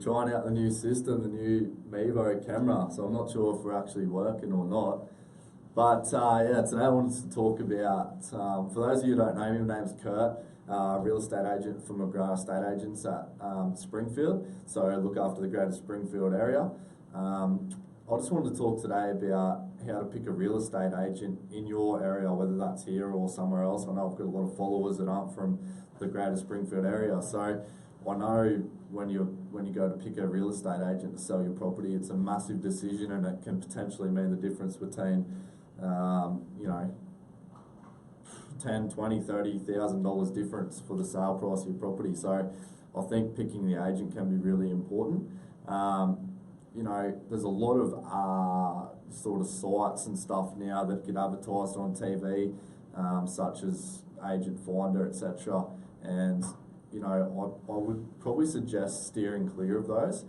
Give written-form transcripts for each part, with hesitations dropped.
Trying out the new system, the new Mevo camera. So I'm not sure if we're actually working or not. But yeah, today I wanted to talk about, for those of you who don't know me, my name's Kurt, real estate agent for McGrath Estate Agents at Springfield. So I look after the greater Springfield area. I just wanted to talk today about how to pick a real estate agent in your area, whether that's here or somewhere else. I know I've got a lot of followers that aren't from the greater Springfield area. So I know when you go to pick a real estate agent to sell your property, it's a massive decision, and it can potentially mean the difference between, you know, $10, $20, $30,000 difference for the sale price of your property. So I think picking the agent can be really important. You know, there's a lot of sort of sites and stuff now that get advertised on TV, such as Agent Finder, etc. And you know, I would probably suggest steering clear of those.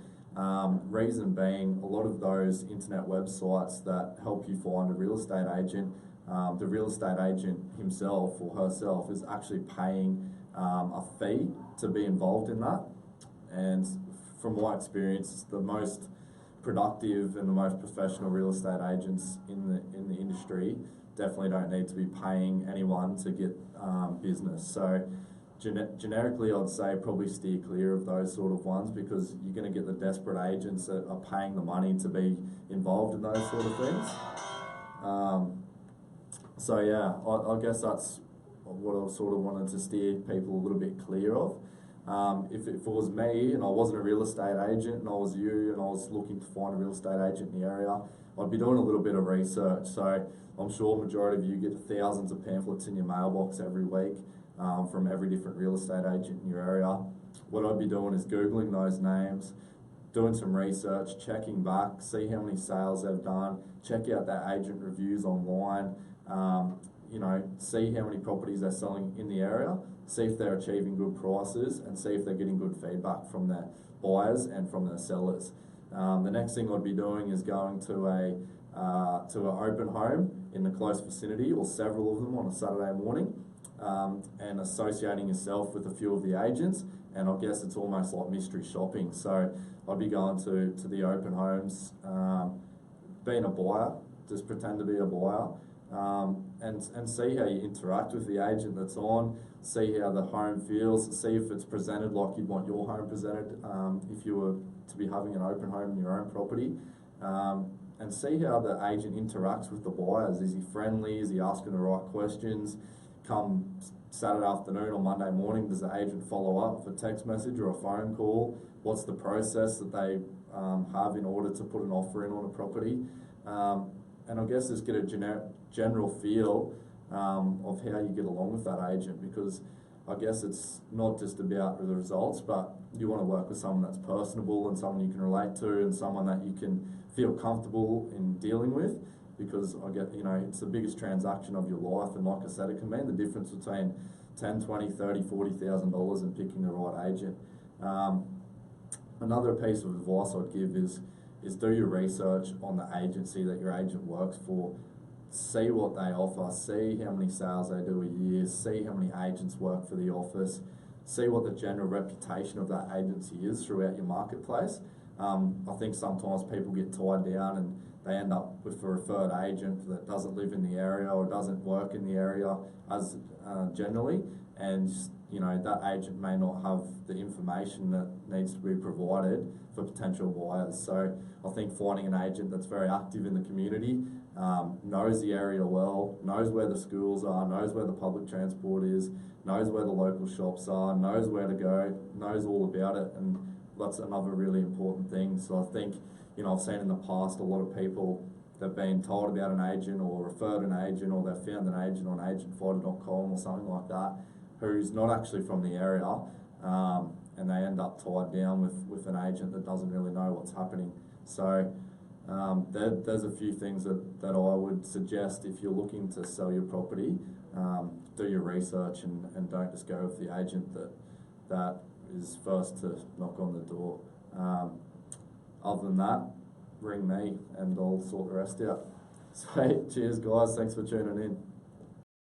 Reason being, a lot of those internet websites that help you find a real estate agent, the real estate agent himself or herself is actually paying a fee to be involved in that. And from my experience, the most productive and the most professional real estate agents in the industry definitely don't need to be paying anyone to get business. So generically, I'd say probably steer clear of those sort of ones, because you're going to get the desperate agents that are paying the money to be involved in those sort of things. So yeah, I guess that's what I sort of wanted to steer people a little bit clear of. If it was me and I wasn't a real estate agent and I was you and I was looking to find a real estate agent in the area, I'd be doing a little bit of research. So I'm sure the majority of you get thousands of pamphlets in your mailbox every week. From every different real estate agent in your area. What I'd be doing is Googling those names, doing some research, checking back, see how many sales they've done, check out their agent reviews online, you know, see how many properties they're selling in the area, see if they're achieving good prices, and see if they're getting good feedback from their buyers and from their sellers. The next thing I'd be doing is going to an open home in the close vicinity, or several of them on a Saturday morning. And associating yourself with a few of the agents, and I guess it's almost like mystery shopping. So I'd be going to the open homes, being a buyer, just pretend to be a buyer, and see how you interact with the agent that's on, see how the home feels, see if it's presented like you'd want your home presented if you were to be having an open home in your own property. And see how the agent interacts with the buyers. Is he friendly? Is he asking the right questions? Come Saturday afternoon or Monday morning, does the agent follow up with a text message or a phone call? What's the process that they have in order to put an offer in on a property? And I guess just get a general feel of how you get along with that agent, because I guess it's not just about the results, but you want to work with someone that's personable and someone you can relate to and someone that you can feel comfortable in dealing with. Because you know, it's the biggest transaction of your life, and like I said, it can mean the difference between $10, $20, $30, $40,000 in picking the right agent. Another piece of advice I'd give is do your research on the agency that your agent works for. See what they offer, see how many sales they do a year, see how many agents work for the office, see what the general reputation of that agency is throughout your marketplace. I think sometimes people get tied down and they end up with a referred agent that doesn't live in the area or doesn't work in the area as generally, and you know, that agent may not have the information that needs to be provided for potential buyers. So I think finding an agent that's very active in the community, knows the area well, knows where the schools are, knows where the public transport is, knows where the local shops are, knows where to go, knows all about it, and that's another really important thing. So I think, you know, I've seen in the past a lot of people that've been told about an agent or referred an agent, or they've found an agent on agentfinder.com or something like that, who's not actually from the area, and they end up tied down with an agent that doesn't really know what's happening. So there's a few things that I would suggest if you're looking to sell your property. Do your research and don't just go with the agent that is first to knock on the door. Other than that, ring me and I'll sort the rest out. So cheers guys, thanks for tuning in.